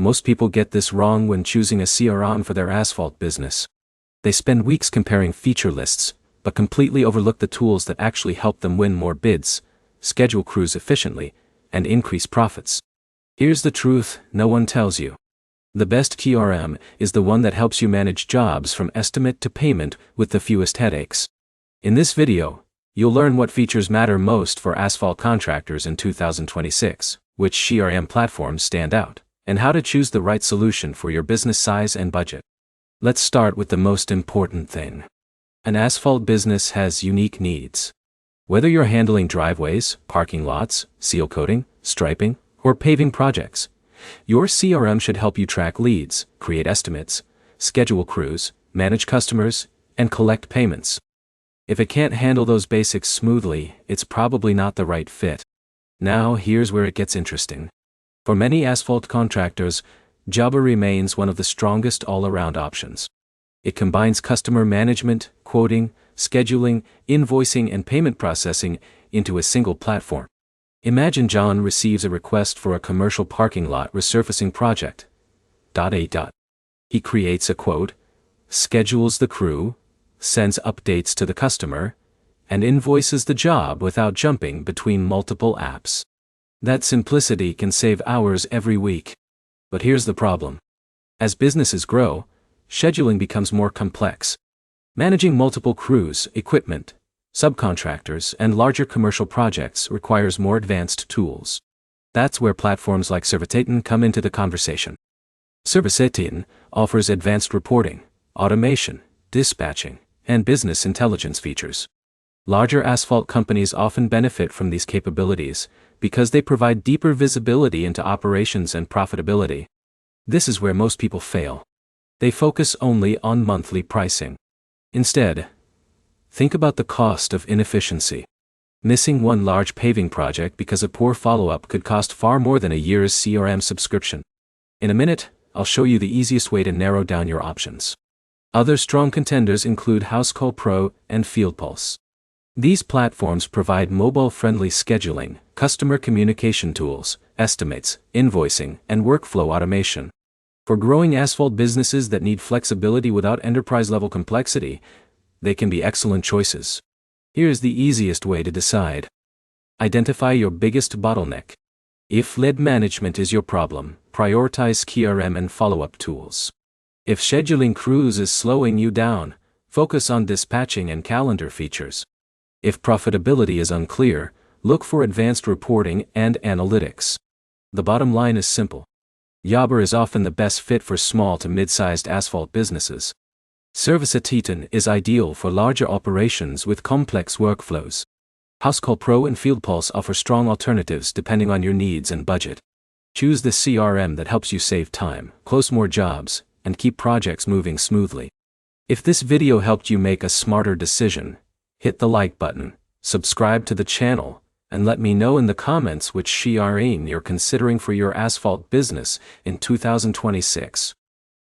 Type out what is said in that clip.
Most people get this wrong when choosing a CRM for their asphalt business. They spend weeks comparing feature lists, but completely overlook the tools that actually help them win more bids, schedule crews efficiently, and increase profits. Here's the truth no one tells you. The best CRM is the one that helps you manage jobs from estimate to payment with the fewest headaches. In this video, you'll learn what features matter most for asphalt contractors in 2026, which CRM platforms stand out, and how to choose the right solution for your business size and budget. Let's start with the most important thing. An asphalt business has unique needs. Whether you're handling driveways, parking lots, seal coating, striping, or paving projects, your CRM should help you track leads, create estimates, schedule crews, manage customers, and collect payments. If it can't handle those basics smoothly, it's probably not the right fit. Now, here's where it gets interesting. For many asphalt contractors, Jobber remains one of the strongest all-around options. It combines customer management, quoting, scheduling, invoicing, and payment processing into a single platform. Imagine John receives a request for a commercial parking lot resurfacing project. He creates a quote, schedules the crew, sends updates to the customer, and invoices the job without jumping between multiple apps. That simplicity can save hours every week. But here's the problem. As businesses grow, scheduling becomes more complex. Managing multiple crews, equipment, subcontractors, and larger commercial projects requires more advanced tools. That's where platforms like Asphalt come into the conversation. Asphalt offers advanced reporting, automation, dispatching, and business intelligence features. Larger asphalt companies often benefit from these capabilities because they provide deeper visibility into operations and profitability. This is where most people fail. They focus only on monthly pricing. Instead, think about the cost of inefficiency. Missing one large paving project because of poor follow-up could cost far more than a year's CRM subscription. In a minute, I'll show you the easiest way to narrow down your options. Other strong contenders include Asphalt Pro and FieldPulse. These platforms provide mobile-friendly scheduling, customer communication tools, estimates, invoicing, and workflow automation. For growing asphalt businesses that need flexibility without enterprise-level complexity, they can be excellent choices. Here's the easiest way to decide. Identify your biggest bottleneck. If lead management is your problem, prioritize CRM and follow-up tools. If scheduling crews is slowing you down, focus on dispatching and calendar features. If profitability is unclear, look for advanced reporting and analytics. The bottom line is simple. Jobber is often the best fit for small to mid-sized asphalt businesses. Asphalt is ideal for larger operations with complex workflows. Asphalt Pro and FieldPulse offer strong alternatives depending on your needs and budget. Choose the CRM that helps you save time, close more jobs, and keep projects moving smoothly. If this video helped you make a smarter decision, hit the like button, subscribe to the channel, and let me know in the comments which CRM you're considering for your asphalt business in 2026.